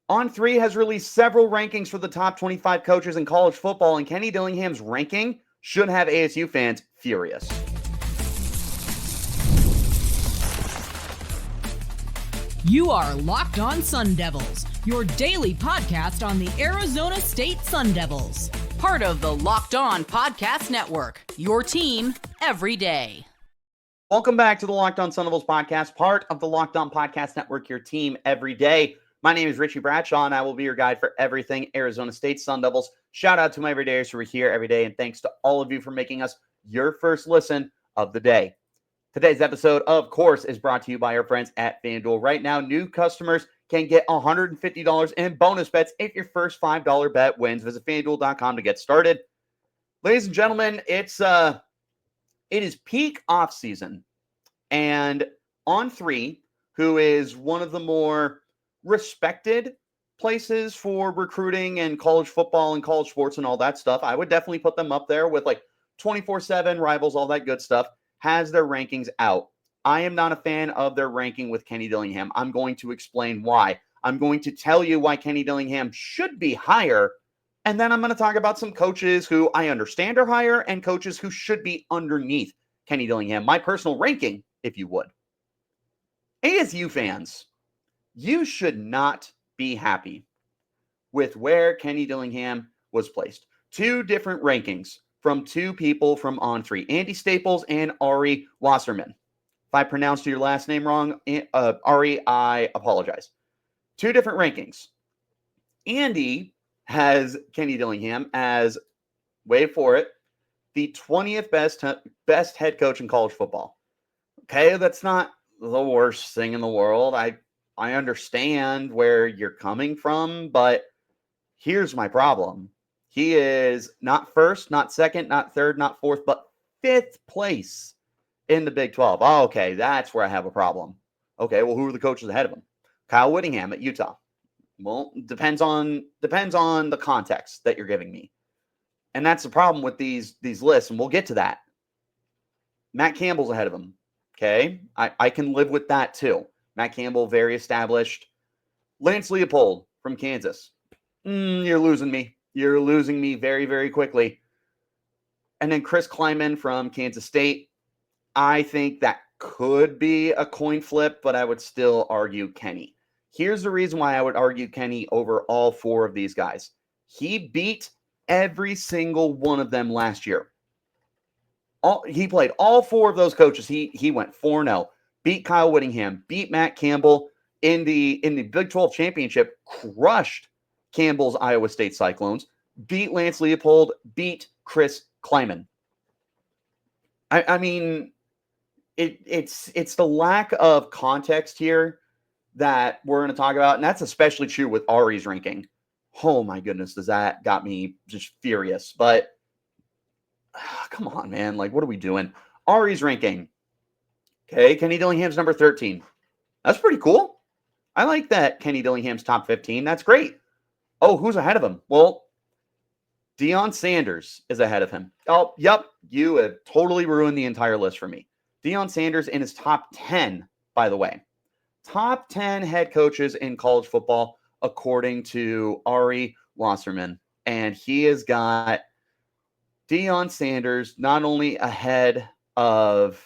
On3 has released several rankings for the top 25 coaches in college football, and Kenny Dillingham's ranking should have ASU fans furious. You are Locked On Sun Devils, your daily podcast on the Arizona State Sun Devils. Part of the Locked On Podcast Network, your team every day. Welcome back to the Locked On Sun Devils podcast, part of the Locked On Podcast Network, your team every day. My name is Richie Bradshaw, and I will be your guide for everything Arizona State Sun Devils. Shout out to my everydayers who are here every day, and thanks to all of you for making us your first listen of the day. Today's episode, of course, is brought to you by our friends at FanDuel. Right now, new customers can get $150 in bonus bets if your first $5 bet wins. Visit FanDuel.com to get started. Ladies and gentlemen, it is peak off season, and On3, who is one of the more respected places for recruiting and college football and college sports and all that stuff, I would definitely put them up there with like 24/7 Rivals, all that good stuff, has their rankings out. I am not a fan of their ranking with Kenny Dillingham. I'm going to explain why. I'm going to tell you why Kenny Dillingham should be higher. And then I'm going to talk about some coaches who I understand are higher and coaches who should be underneath Kenny Dillingham. My personal ranking, if you would. ASU fans, you should not be happy with where Kenny Dillingham was placed. Two different rankings from two people from On3, Andy Staples and Ari Wasserman. If I pronounced your last name wrong, Ari, I apologize. Two different rankings. Andy has Kenny Dillingham as, wait for it, the 20th best head coach in college football. Okay, that's not the worst thing in the world. I understand where you're coming from, but here's my problem. He is not first, not second, not third, not fourth, but fifth place in the Big 12. Oh, okay, that's where I have a problem. Okay, well, who are the coaches ahead of him? Kyle Whittingham at Utah. Well, depends on the context that you're giving me. And that's the problem with these lists, and we'll get to that. Matt Campbell's ahead of him. Okay, I can live with that too. Matt Campbell, very established. Lance Leopold from Kansas. You're losing me. You're losing me very, very quickly. And then Chris Kleiman from Kansas State. I think that could be a coin flip, but I would still argue Kenny. Here's the reason why I would argue Kenny over all four of these guys. He beat every single one of them last year. He played all four of those coaches. He went 4-0, beat Kyle Whittingham, beat Matt Campbell in the Big 12 championship, crushed Campbell's Iowa State Cyclones, beat Lance Leopold, beat Chris Kleiman. I mean, it's the lack of context here that we're going to talk about, and that's especially true with Ari's ranking. Oh my goodness, does that got me just furious. But come on, man. Like, what are we doing? Ari's ranking. Okay, Kenny Dillingham's number 13. That's pretty cool. I like that Kenny Dillingham's top 15. That's great. Oh, who's ahead of him? Well, Deion Sanders is ahead of him. Oh, yep. You have totally ruined the entire list for me. Deion Sanders in his top 10, by the way. Top 10 head coaches in college football, according to Ari Wasserman. And he has got Deion Sanders not only ahead of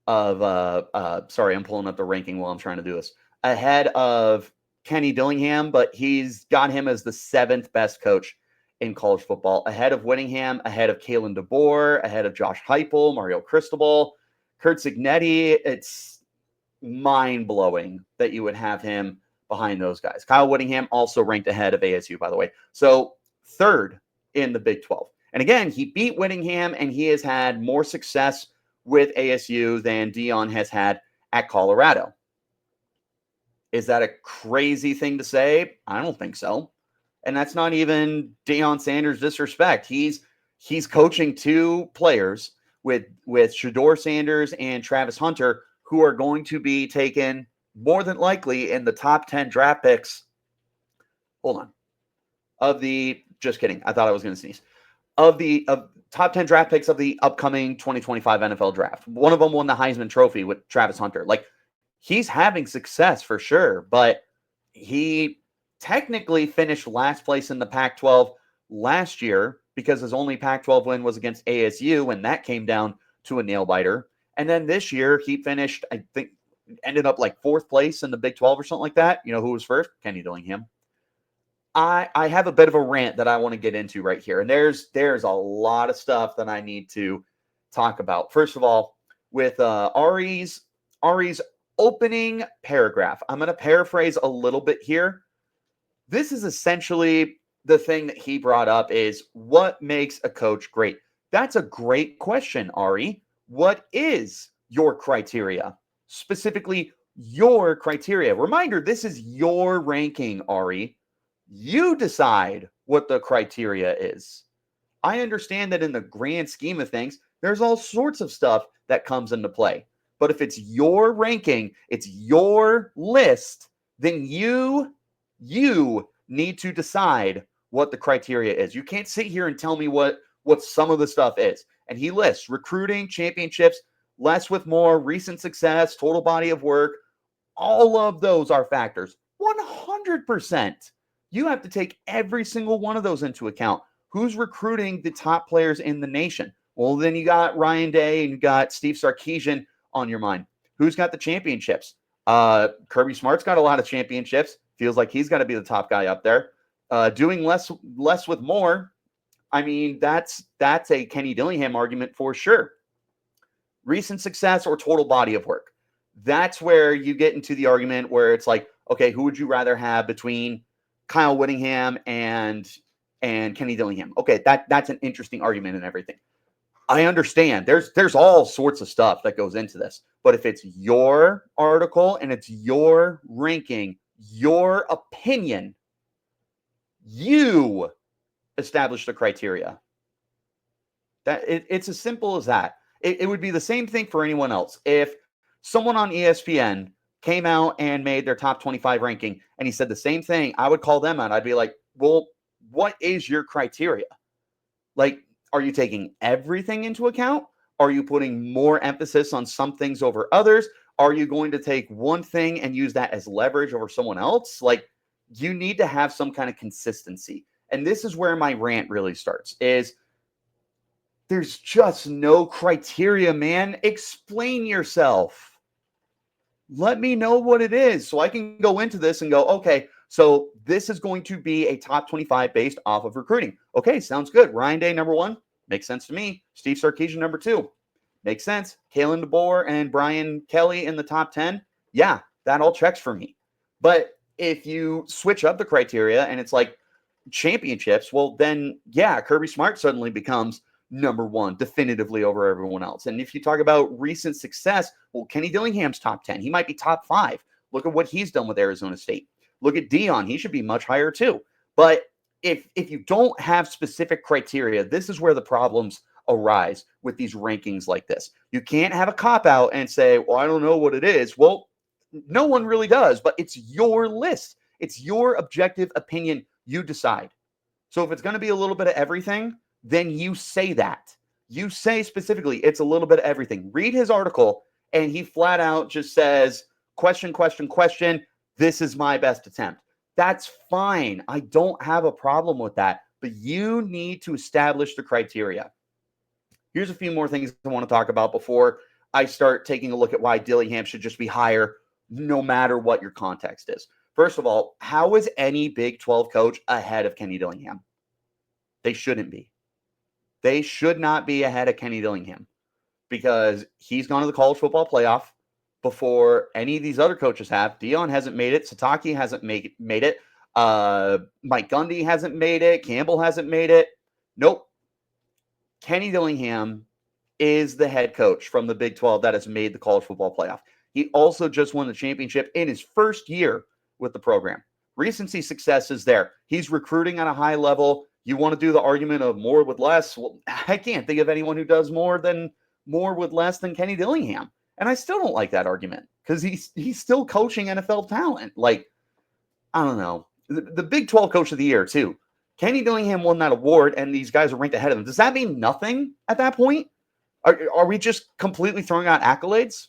sorry, I'm pulling up the ranking while I'm trying to do this. Ahead of Kenny Dillingham, but he's got him as the 7th best coach in college football. Ahead of Whittingham, ahead of Kalen DeBoer, ahead of Josh Heupel, Mario Cristobal, Kurt Cignetti. It's mind-blowing that you would have him behind those guys. Kyle Whittingham also ranked ahead of ASU, by the way. So 3rd in the Big 12. And again, he beat Whittingham, and he has had more success with ASU than Deion has had at Colorado. Is that a crazy thing to say? I don't think so. And that's not even Deion Sanders' disrespect. He's coaching two players with Shedeur Sanders and Travis Hunter, who are going to be taken more than likely in the top 10 draft picks. Hold on. Just kidding. I thought I was going to sneeze. Of top 10 draft picks of the upcoming 2025 NFL draft. One of them won the Heisman Trophy with Travis Hunter. Like, he's having success for sure, but he technically finished last place in the Pac-12 last year because his only Pac-12 win was against ASU, and that came down to a nail-biter. And then this year, he finished, I think, ended up like 4th place in the Big 12 or something like that. You know who was first? Kenny Dillingham. I have a bit of a rant that I want to get into right here. And there's a lot of stuff that I need to talk about. First of all, with Ari's opening paragraph, I'm going to paraphrase a little bit here. This is essentially the thing that he brought up is what makes a coach great? That's a great question, Ari. What is your criteria? Specifically, your criteria. Reminder, this is your ranking, Ari. You decide what the criteria is. I understand that in the grand scheme of things, there's all sorts of stuff that comes into play. But if it's your ranking, it's your list, then you need to decide what the criteria is. You can't sit here and tell me what some of the stuff is. And he lists recruiting, championships, less with more, recent success, total body of work. All of those are factors. 100%. You have to take every single one of those into account. Who's recruiting the top players in the nation? Well, then you got Ryan Day and you got Steve Sarkisian on your mind. Who's got the championships? Kirby Smart's got a lot of championships. Feels like he's got to be the top guy up there. Doing less with more. I mean, that's a Kenny Dillingham argument for sure. Recent success or total body of work. That's where you get into the argument where it's like, okay, who would you rather have between Kyle Whittingham and Kenny Dillingham? Okay, that's an interesting argument and everything. I understand. There's all sorts of stuff that goes into this. But if it's your article and it's your ranking, your opinion, you establish the criteria. It's as simple as that. It would be the same thing for anyone else. If someone on ESPN came out and made their top 25 ranking and he said the same thing, I would call them out. I'd be like, well, what is your criteria? Like, are you taking everything into account? Are you putting more emphasis on some things over others? Are you going to take one thing and use that as leverage over someone else? Like, you need to have some kind of consistency. And this is where my rant really starts, is there's just no criteria, man. Explain yourself. Let me know what it is so I can go into this and go, okay, so this is going to be a top 25 based off of recruiting. Okay, sounds good. Ryan Day, number 1. Makes sense to me. Steve Sarkisian, number 2. Makes sense. Kalen DeBoer and Brian Kelly in the top 10. Yeah, that all checks for me. But if you switch up the criteria and it's like championships, well, then, yeah, Kirby Smart suddenly becomes number 1 definitively over everyone else. And if you talk about recent success, well, Kenny Dillingham's top 10. He might be top 5. Look at what he's done with Arizona State. Look at Deion. He should be much higher too. But if you don't have specific criteria, this is where the problems arise with these rankings like this. You can't have a cop-out and say, well, I don't know what it is. Well, no one really does, but it's your list. It's your objective opinion. You decide. So if it's going to be a little bit of everything, then you say that. You say specifically, it's a little bit of everything. Read his article, and he flat out just says, question, question, question. This is my best attempt. That's fine. I don't have a problem with that. But you need to establish the criteria. Here's a few more things I want to talk about before I start taking a look at why Dillingham should just be higher no matter what your context is. First of all, how is any Big 12 coach ahead of Kenny Dillingham? They shouldn't be. They should not be ahead of Kenny Dillingham because he's gone to the college football playoff before any of these other coaches have. Deion hasn't made it. Sataki hasn't made it. Mike Gundy hasn't made it. Campbell hasn't made it. Nope. Kenny Dillingham is the head coach from the Big 12 that has made the college football playoff. He also just won the championship in his first year with the program. Recency success is there. He's recruiting at a high level. You want to do the argument of more with less? Well, I can't think of anyone who does more with less than Kenny Dillingham. And I still don't like that argument because he's still coaching NFL talent. Like, I don't know. The Big 12 Coach of the Year, too. Kenny Dillingham won that award, and these guys are ranked ahead of him. Does that mean nothing at that point? Are we just completely throwing out accolades?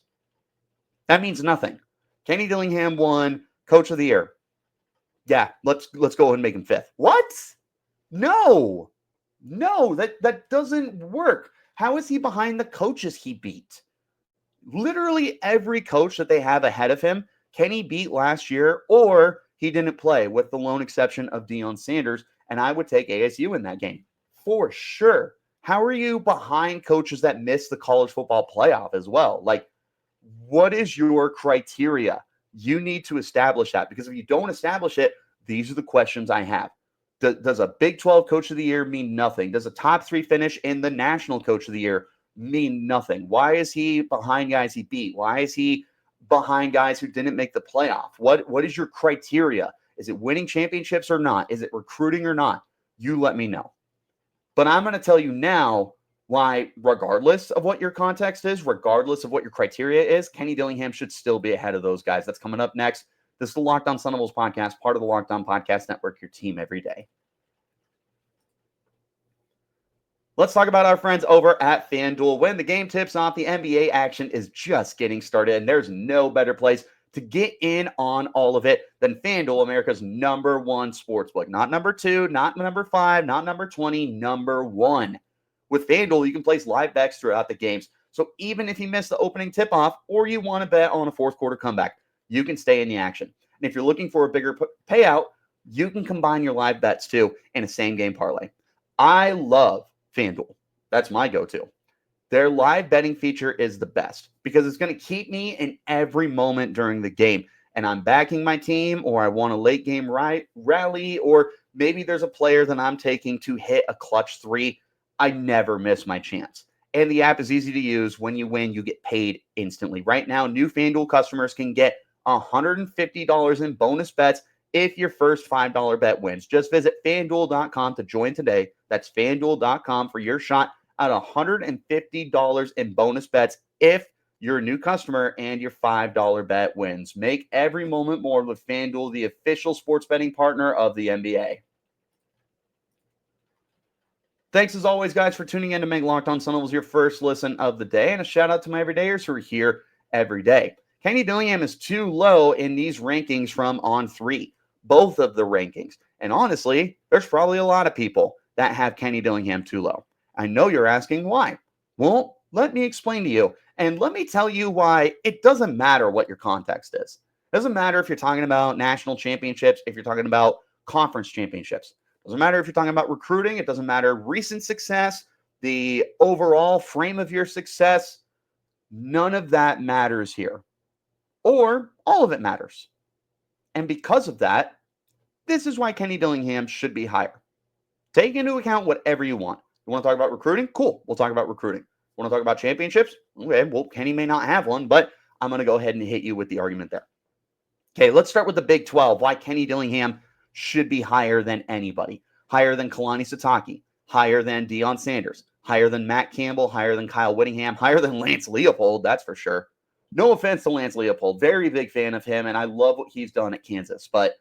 That means nothing. Kenny Dillingham won Coach of the Year. Yeah, let's go ahead and make him 5th. What? No, that doesn't work. How is he behind the coaches he beat? Literally every coach that they have ahead of him, Kenny beat last year, or he didn't play, with the lone exception of Deion Sanders. And I would take ASU in that game for sure. How are you behind coaches that missed the college football playoff as well? Like, what is your criteria? You need to establish that, because if you don't establish it, these are the questions I have. Does a Big 12 Coach of the Year mean nothing? Does a top 3 finish in the National Coach of the Year mean nothing? Why is he behind guys he beat? Why is he behind guys who didn't make the playoff? What is your criteria? Is it winning championships or not? Is it recruiting or not? You let me know. But I'm going to tell you now why, regardless of what your context is, regardless of what your criteria is, Kenny Dillingham should still be ahead of those guys. That's coming up next. This is the Locked On Sun Devils podcast, part of the Locked On Podcast Network, your team every day. Let's talk about our friends over at FanDuel. When the game tips off, the NBA action is just getting started, and there's no better place to get in on all of it than FanDuel, America's #1 sportsbook. Not number 2, not number 5, not number 20, number 1. With FanDuel, you can place live bets throughout the games. So even if you miss the opening tip-off or you want to bet on a fourth quarter comeback, you can stay in the action. And if you're looking for a bigger payout, you can combine your live bets too in a same-game parlay. I love FanDuel. That's my go-to. Their live betting feature is the best because it's going to keep me in every moment during the game. And I'm backing my team, or I want a late game rally, or maybe there's a player that I'm taking to hit a clutch 3. I never miss my chance. And the app is easy to use. When you win, you get paid instantly. Right now, new FanDuel customers can get $150 in bonus bets if your first $5 bet wins. Just visit FanDuel.com to join today. That's FanDuel.com for your shot at $150 in bonus bets if you're a new customer and your $5 bet wins. Make every moment more with FanDuel, the official sports betting partner of the NBA. Thanks as always, guys, for tuning in to make Locked On Sun Devils your first listen of the day. And a shout out to my everydayers who are here every day. Kenny Dillingham is too low in these rankings from On3, both of the rankings. And honestly, there's probably a lot of people that have Kenny Dillingham too low. I know you're asking why. Well, let me explain to you. And let me tell you why it doesn't matter what your context is. It doesn't matter if you're talking about national championships, if you're talking about conference championships. It doesn't matter if you're talking about recruiting. It doesn't matter recent success, the overall frame of your success. None of that matters here. Or all of it matters. And because of that, this is why Kenny Dillingham should be higher. Take into account whatever you want. You want to talk about recruiting? Cool. We'll talk about recruiting. Want to talk about championships? Okay, well, Kenny may not have one, but I'm going to go ahead and hit you with the argument there. Okay, let's start with the Big 12. Why Kenny Dillingham should be higher than anybody. Higher than Kalani Sitake. Higher than Deion Sanders. Higher than Matt Campbell. Higher than Kyle Whittingham. Higher than Lance Leopold, that's for sure. No offense to Lance Leopold. Very big fan of him, and I love what he's done at Kansas. But,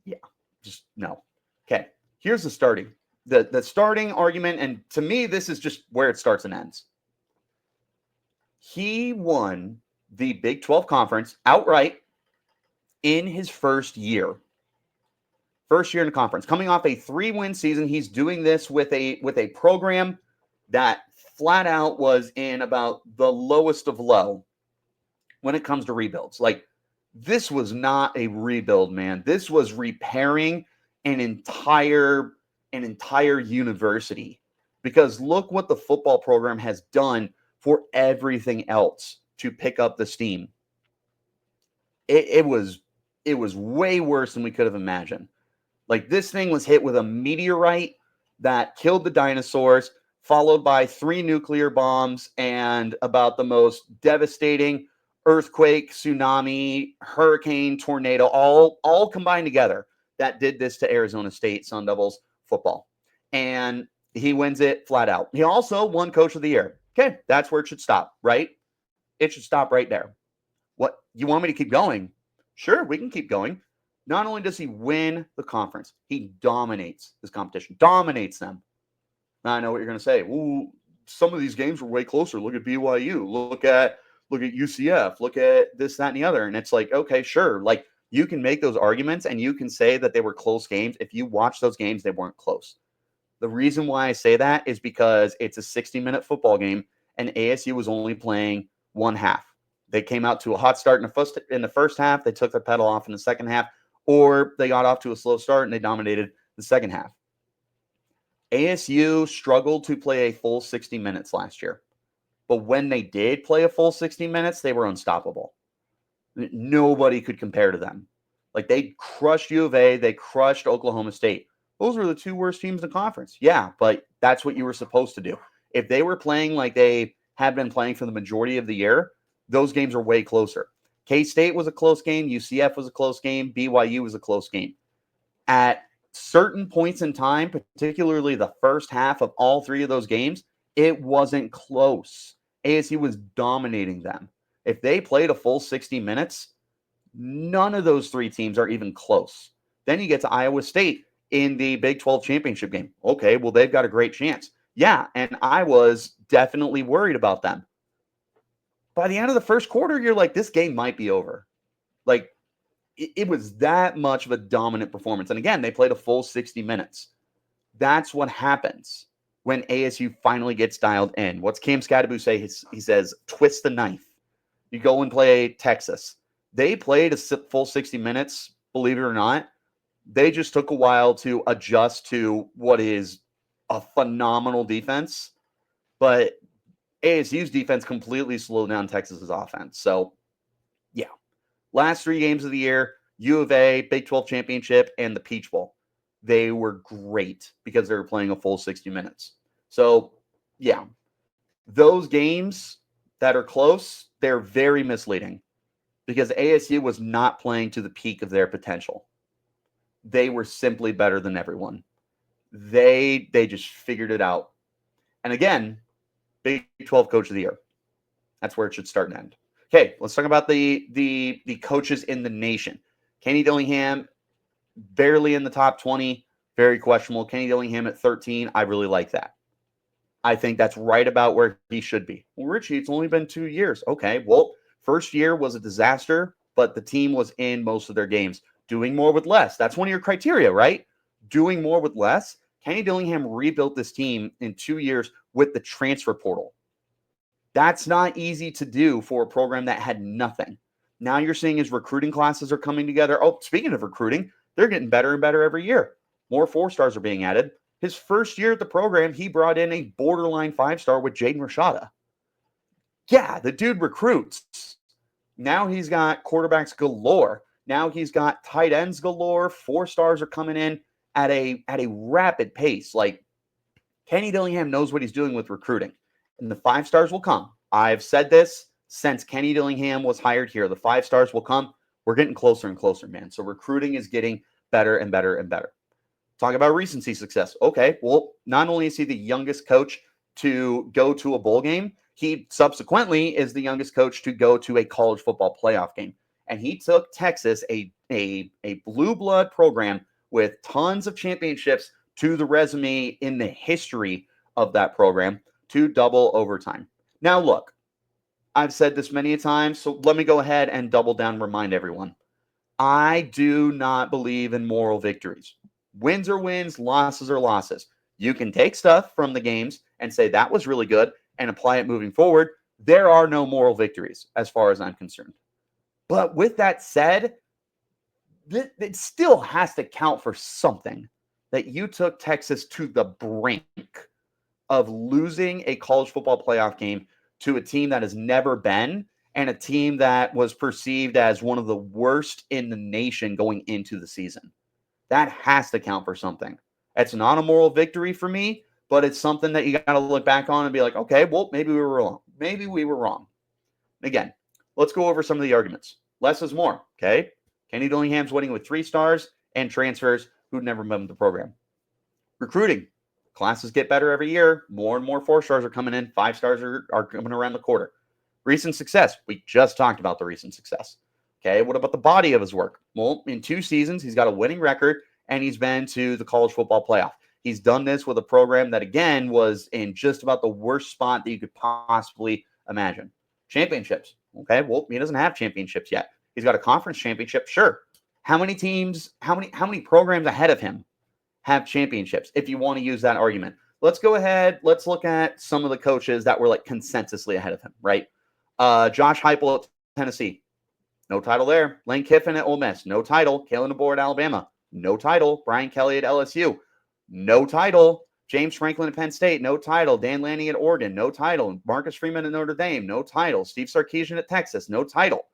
yeah, just no. Okay, here's the starting. The starting argument, and to me, this is just where it starts and ends. He won the Big 12 Conference outright in his first year. First year in the conference. Coming off a 3-win season, he's doing this with a program that flat out was in about the lowest of low when it comes to rebuilds. Like, this was not a rebuild, man. This was repairing an entire university, because look what the football program has done for everything else to pick up the steam. It was way worse than we could have imagined. Like, this thing was hit with a meteorite that killed the dinosaurs, followed by 3 nuclear bombs and about the most devastating earthquake, tsunami, hurricane, tornado, all combined together that did this to Arizona State Sun Devils football. And he wins it flat out. He also won Coach of the Year. Okay, that's where it should stop, right? It should stop right there. What, you want me to keep going? Sure, we can keep going. Not only does he win the conference, he dominates his competition, dominates them. Now, I know what you're going to say. Ooh, some of these games were way closer. Look at BYU. Look at UCF. Look at this, that, and the other. And it's like, okay, sure. Like, You can make those arguments and you can say that they were close games. If you watch those games, they weren't close. The reason why I say that is because it's a 60-minute football game and ASU was only playing one half. They came out to a hot start in the first half. They took the pedal off in the second half, or they got off to a slow start and they dominated the second half. ASU struggled to play a full 60 minutes last year. But when they did play a full 60 minutes, they were unstoppable. Nobody could compare to them. Like, they crushed U of A. They crushed Oklahoma State. Those were the two worst teams in the conference. Yeah, but that's what you were supposed to do. If they were playing like they had been playing for the majority of the year, those games are way closer. K-State was a close game. UCF was a close game. BYU was a close game. At certain points in time, particularly the first half of all three of those games, it wasn't close. ASU was dominating them. If they played a full 60 minutes, none of those three teams are even close. Then you get to Iowa State in the Big 12 championship game. Okay, well, they've got a great chance. Yeah, and I was definitely worried about them. By the end of the first quarter, you're like, this game might be over. Like, it was that much of a dominant performance. And again, they played a full 60 minutes. That's what happens when ASU finally gets dialed in. What's Cam Scadaboo say? He says, twist the knife. You go and play Texas. They played a full 60 minutes, believe it or not. They just took a while to adjust to what is a phenomenal defense. But ASU's defense completely slowed down Texas's offense. So, yeah. Last three games of the year, U of A, Big 12 championship, and the Peach Bowl. They were great because they were playing a full 60 minutes. So, yeah. Those games that are close, they're very misleading because ASU was not playing to the peak of their potential. They were simply better than everyone. They just figured it out. And again, Big 12 Coach of the Year. That's where it should start and end. Okay, let's talk about the coaches in the nation. Kenny Dillingham, barely in the top 20, very questionable. Kenny Dillingham at 13, I really like that. I think that's right about where he should be. Well, Richie, it's only been 2 years. Okay, well, first year was a disaster, but the team was in most of their games. Doing more with less. That's one of your criteria, right? Doing more with less. Kenny Dillingham rebuilt this team in 2 years with the transfer portal. That's not easy to do for a program that had nothing. Now you're seeing his recruiting classes are coming together. Oh, speaking of recruiting, they're getting better and better every year. More 4-stars are being added. His first year at the program, he brought in a borderline 5-star with Jaden Rashada. Yeah, the dude recruits. Now he's got quarterbacks galore. Now he's got tight ends galore. 4-stars are coming in at a rapid pace. Like, Kenny Dillingham knows what he's doing with recruiting. And the 5-stars will come. I've said this since Kenny Dillingham was hired here. The 5-stars will come. We're getting closer and closer, man. So recruiting is getting better and better and better. Talk about recency success. Okay, well, not only is he the youngest coach to go to a bowl game, he subsequently is the youngest coach to go to a college football playoff game. And he took Texas, a blue blood program with tons of championships, to the resume in the history of that program, to double overtime. Now, look, I've said this many times, so let me go ahead and double down and remind everyone. I do not believe in moral victories. Wins are wins, losses are losses. You can take stuff from the games and say that was really good and apply it moving forward. There are no moral victories as far as I'm concerned. But with that said, it still has to count for something that you took Texas to the brink of losing a college football playoff game to a team that has never been, and a team that was perceived as one of the worst in the nation going into the season. That has to count for something. It's not a moral victory for me, but it's something that you got to look back on and be like, okay, well, maybe we were wrong. Maybe we were wrong. Again, let's go over some of the arguments. Less is more, okay? Kenny Dillingham's winning with 3-stars and transfers who'd never been in the program. Recruiting. Classes get better every year. More and more 4-stars are coming in. 5-stars are coming around the quarter. Recent success. We just talked about the recent success. Okay, what about the body of his work? Well, in 2 seasons, he's got a winning record, and he's been to the college football playoff. He's done this with a program that, again, was in just about the worst spot that you could possibly imagine. Championships. Okay, well, he doesn't have championships yet. He's got a conference championship, sure. How many teams, how many programs ahead of him have championships, if you want to use that argument? Let's go ahead. Let's look at some of the coaches that were like consensusly ahead of him, right? Josh Heupel at Tennessee, no title there. Lane Kiffin at Ole Miss, no title. Kalen DeBoer at Alabama, no title. Brian Kelly at LSU, no title. James Franklin at Penn State, no title. Dan Lanning at Oregon, no title. Marcus Freeman at Notre Dame, no title. Steve Sarkisian at Texas, no title.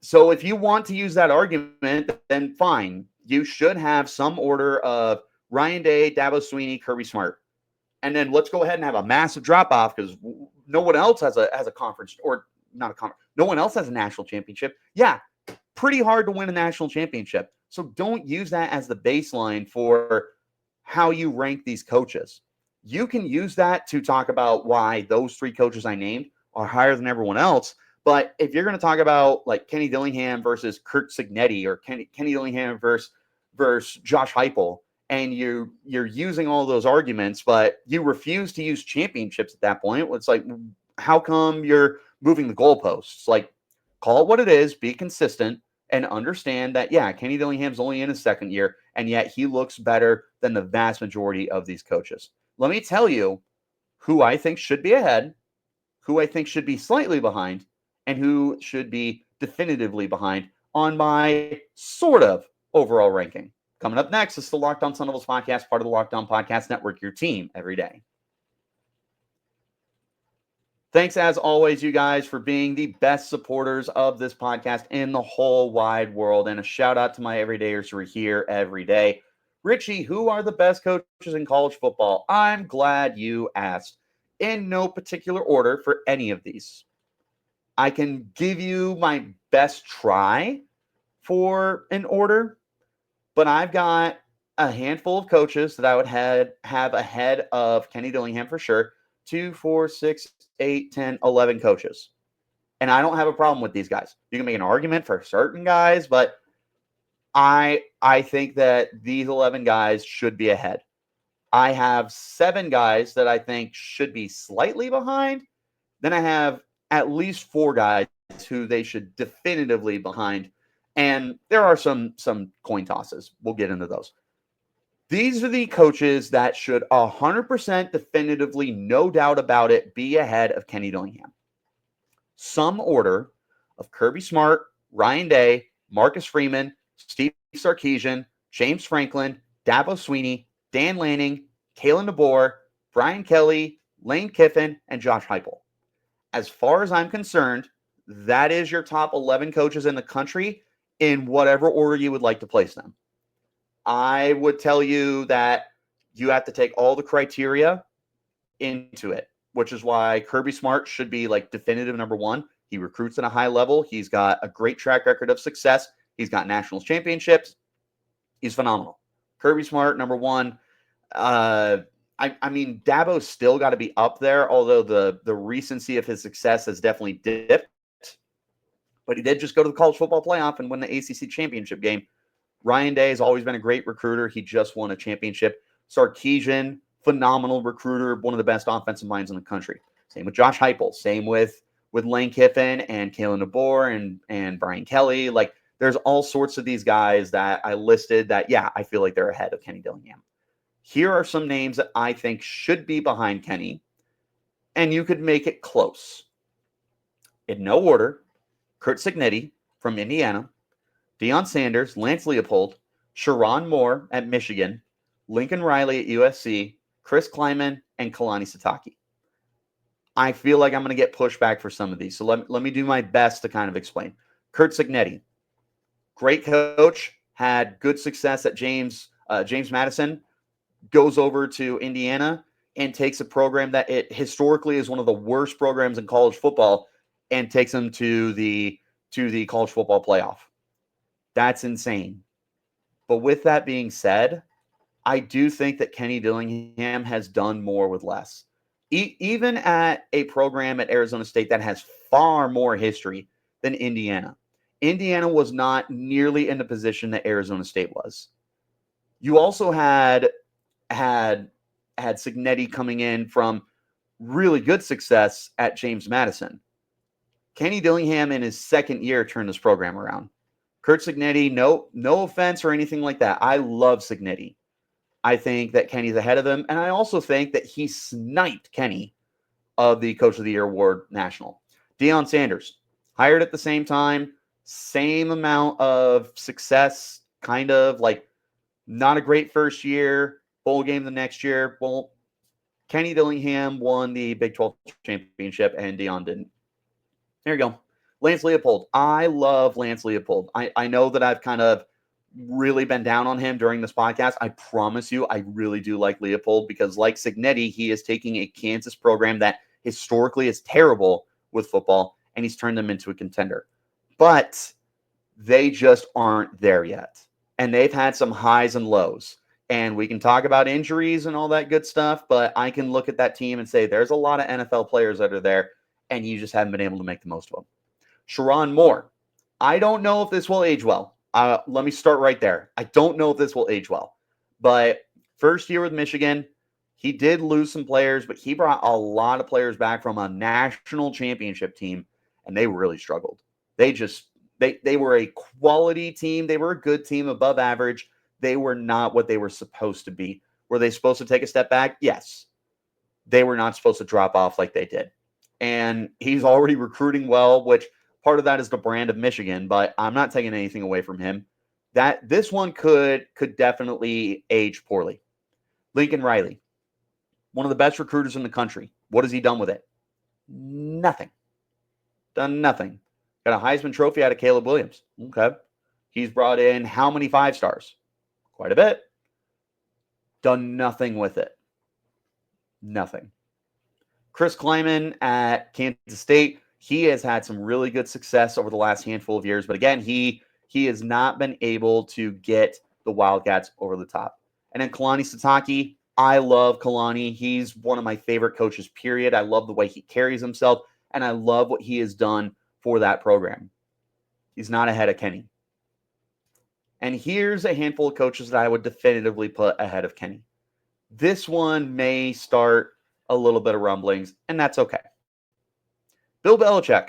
So if you want to use that argument, then fine. You should have some order of Ryan Day, Dabo Swinney, Kirby Smart. And then let's go ahead and have a massive drop-off because no one else has a conference, or not a conference. No one else has a national championship. Yeah, pretty hard to win a national championship. So don't use that as the baseline for how you rank these coaches. You can use that to talk about why those three coaches I named are higher than everyone else. But if you're going to talk about like Kenny Dillingham versus Curt Cignetti, or Kenny Dillingham versus Josh Heupel, and you're using all those arguments, but you refuse to use championships at that point, it's like, how come you're moving the goalposts? Like, call it what it is, be consistent, and understand that, yeah, Kenny Dillingham's only in his second year, and yet he looks better than the vast majority of these coaches. Let me tell you who I think should be ahead, who I think should be slightly behind, and who should be definitively behind on my sort of overall ranking. Coming up next is the Locked On Sun Devils podcast, part of the Locked On Podcast Network, your team every day. Thanks, as always, you guys, for being the best supporters of this podcast in the whole wide world. And a shout out to my everydayers who are here every day. Richie, who are the best coaches in college football? I'm glad you asked. In no particular order for any of these. I can give you my best try for an order, but I've got a handful of coaches that I would have ahead of Kenny Dillingham for sure. 2, 4, 6, 8, 10, 11 coaches. And I don't have a problem with these guys. You can make an argument for certain guys, but I think that these 11 guys should be ahead. I have 7 guys that I think should be slightly behind. Then I have at least 4 guys who they should definitively behind. And there are some coin tosses. We'll get into those. These are the coaches that should 100% definitively, no doubt about it, be ahead of Kenny Dillingham. Some order of Kirby Smart, Ryan Day, Marcus Freeman, Steve Sarkisian, James Franklin, Dabo Swinney, Dan Lanning, Kalen DeBoer, Brian Kelly, Lane Kiffin, and Josh Heupel. As far as I'm concerned, that is your top 11 coaches in the country in whatever order you would like to place them. I would tell you that you have to take all the criteria into it, which is why Kirby Smart should be like definitive number 1. He recruits at a high level. He's got a great track record of success. He's got national championships. He's phenomenal. Kirby Smart, number 1. I mean, Dabo's still got to be up there, although the recency of his success has definitely dipped. But he did just go to the college football playoff and win the ACC championship game. Ryan Day has always been a great recruiter. He just won a championship. Sarkisian, phenomenal recruiter, one of the best offensive minds in the country. Same with Josh Heupel. Same with Lane Kiffin and Kalen DeBoer and Brian Kelly. Like, there's all sorts of these guys that I listed that, yeah, I feel like they're ahead of Kenny Dillingham. Here are some names that I think should be behind Kenny, and you could make it close. In no order: Curt Cignetti from Indiana, Deion Sanders, Lance Leopold, Sharon Moore at Michigan, Lincoln Riley at USC, Chris Kleiman, and Kalani Sitake. I feel like I'm going to get pushback for some of these, so let me do my best to kind of explain. Curt Cignetti, great coach, had good success at James Madison, goes over to Indiana and takes a program that it historically is one of the worst programs in college football and takes them to the college football playoff. That's insane. But with that being said, I do think that Kenny Dillingham has done more with less. Even at a program at Arizona State that has far more history than Indiana. Indiana was not nearly in the position that Arizona State was. You also had Cignetti coming in from really good success at James Madison. Kenny Dillingham in his second year turned this program around. Kurt Cignetti, no offense or anything like that. I love Cignetti. I think that Kenny's ahead of him, and I also think that he sniped Kenny of the Coach of the Year award national. Deion Sanders, hired at the same time, same amount of success, kind of like not a great first year, bowl game the next year. Well, Kenny Dillingham won the Big 12 championship, and Deion didn't. There you go. Lance Leopold. I love Lance Leopold. I know that I've kind of really been down on him during this podcast. I promise you, I really do like Leopold because, like Cignetti, he is taking a Kansas program that historically is terrible with football, and he's turned them into a contender. But they just aren't there yet. And they've had some highs and lows. And we can talk about injuries and all that good stuff, but I can look at that team and say there's a lot of NFL players that are there, and you just haven't been able to make the most of them. Sherrone Moore. I don't know if this will age well. Let me start right there. I don't know if this will age well. But first year with Michigan, he did lose some players, but he brought a lot of players back from a national championship team, and they really struggled. They were a quality team. They were a good team, above average. They were not what they were supposed to be. Were they supposed to take a step back? Yes. They were not supposed to drop off like they did. And he's already recruiting well, which part of that is the brand of Michigan, but I'm not taking anything away from him. That this one could definitely age poorly. Lincoln Riley, one of the best recruiters in the country. What has he done with it? Nothing. Done nothing. Got a Heisman Trophy out of Caleb Williams. Okay. He's brought in how many 5-stars? Quite a bit. Done nothing with it. Nothing. Chris Kleiman at Kansas State, he has had some really good success over the last handful of years, but again, he has not been able to get the Wildcats over the top. And then Kalani Sitake, I love Kalani. He's one of my favorite coaches, period. I love the way he carries himself, and I love what he has done for that program. He's not ahead of Kenny. And here's a handful of coaches that I would definitively put ahead of Kenny. This one may start a little bit of rumblings, and that's okay. Bill Belichick.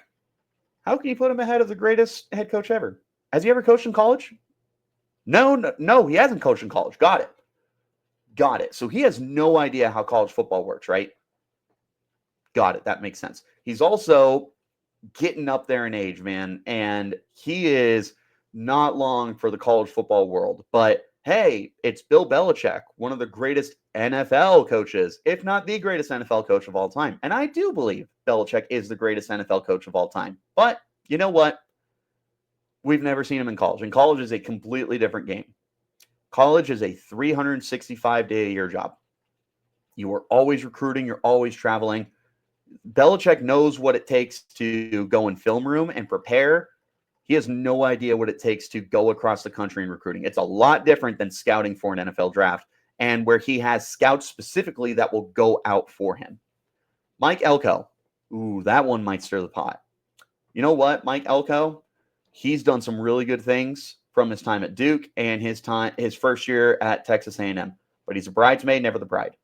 How can you put him ahead of the greatest head coach ever? Has he ever coached in college? No, he hasn't coached in college. Got it. So he has no idea how college football works, right? Got it. That makes sense. He's also getting up there in age, man, and he is not long for the college football world. But hey, it's Bill Belichick, one of the greatest NFL coaches, if not the greatest NFL coach of all time. And I do believe Belichick is the greatest NFL coach of all time. But you know what? We've never seen him in college. And college is a completely different game. College is a 365-day-a-year job. You are always recruiting. You're always traveling. Belichick knows what it takes to go in film room and prepare. He has no idea what it takes to go across the country in recruiting. It's a lot different than scouting for an NFL draft, and where he has scouts specifically that will go out for him. Mike Elko. Ooh, that one might stir the pot. You know what, Mike Elko? He's done some really good things from his time at Duke and his first year at Texas A&M. But he's a bridesmaid, never the bride.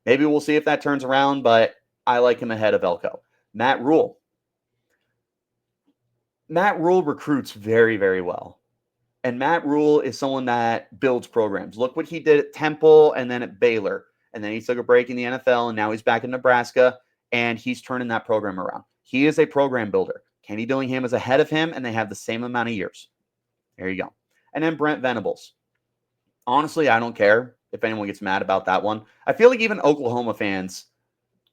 Maybe we'll see if that turns around, but I like him ahead of Elko. Matt Rule. Matt Rule recruits very, very well. And Matt Rule is someone that builds programs. Look what he did at Temple and then at Baylor. And then he took a break in the NFL, and now he's back in Nebraska, and he's turning that program around. He is a program builder. Kenny Dillingham is ahead of him, and they have the same amount of years. There you go. And then Brent Venables. Honestly, I don't care if anyone gets mad about that one. I feel like even Oklahoma fans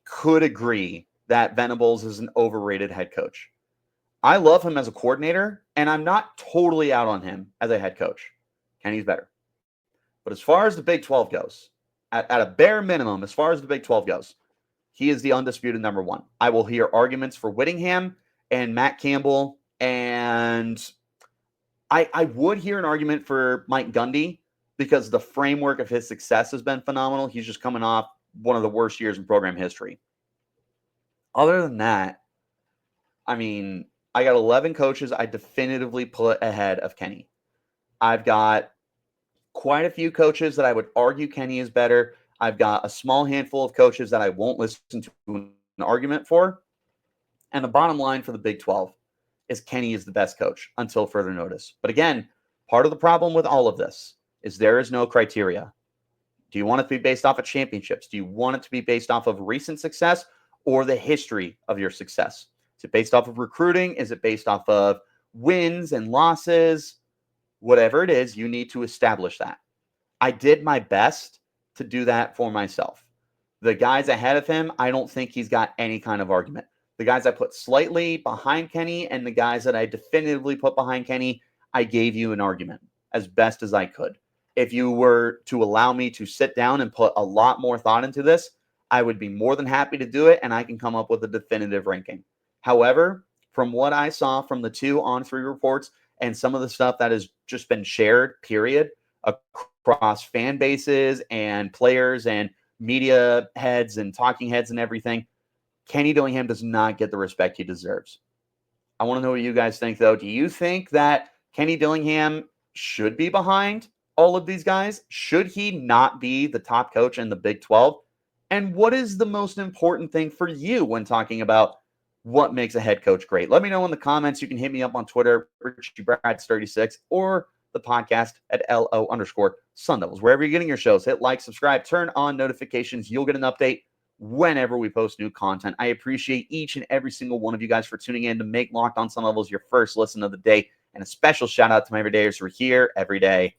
could agree that Venables is an overrated head coach. I love him as a coordinator, and I'm not totally out on him as a head coach. Kenny's better. But as far as the Big 12 goes, at a bare minimum, as far as the Big 12 goes, he is the undisputed number one. I will hear arguments for Whittingham and Matt Campbell, and I would hear an argument for Mike Gundy because the framework of his success has been phenomenal. He's just coming off one of the worst years in program history. Other than that, I mean, I got 11 coaches I definitively put ahead of Kenny. I've got quite a few coaches that I would argue Kenny is better. I've got a small handful of coaches that I won't listen to an argument for. And the bottom line for the Big 12 is Kenny is the best coach until further notice. But again, part of the problem with all of this is there is no criteria. Do you want it to be based off of championships? Do you want it to be based off of recent success or the history of your success? Is it based off of recruiting? Is it based off of wins and losses? Whatever it is, you need to establish that. I did my best to do that for myself. The guys ahead of him, I don't think he's got any kind of argument. The guys I put slightly behind Kenny and the guys that I definitively put behind Kenny, I gave you an argument as best as I could. If you were to allow me to sit down and put a lot more thought into this, I would be more than happy to do it, and I can come up with a definitive ranking. However, from what I saw from the two On3 reports and some of the stuff that has just been shared, period, across fan bases and players and media heads and talking heads and everything, Kenny Dillingham does not get the respect he deserves. I want to know what you guys think, though. Do you think that Kenny Dillingham should be behind all of these guys? Should he not be the top coach in the Big 12? And what is the most important thing for you when talking about what makes a head coach great? Let me know in the comments. You can hit me up on Twitter, Richie Bradshaw36, or the podcast at LO_Sun Devils. Wherever you're getting your shows, hit like, subscribe, turn on notifications. You'll get an update whenever we post new content. I appreciate each and every single one of you guys for tuning in to make Locked On Sun Devils your first listen of the day. And a special shout out to my everydayers who are here every day.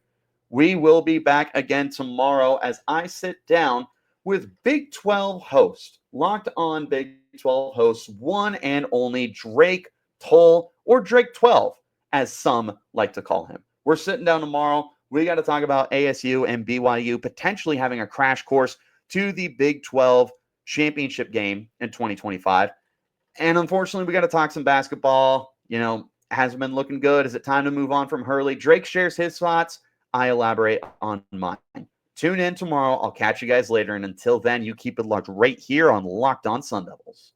We will be back again tomorrow as I sit down with Big 12 host, Locked On Big 12 host, one and only Drake Toll, or Drake 12, as some like to call him. We're sitting down tomorrow. We got to talk about ASU and BYU potentially having a crash course to the Big 12 championship game in 2025. And unfortunately, we got to talk some basketball. Hasn't been looking good. Is it time to move on from Hurley? Drake shares his thoughts. I elaborate on mine. Tune in tomorrow. I'll catch you guys later. And until then, you keep it locked right here on Locked On Sun Devils.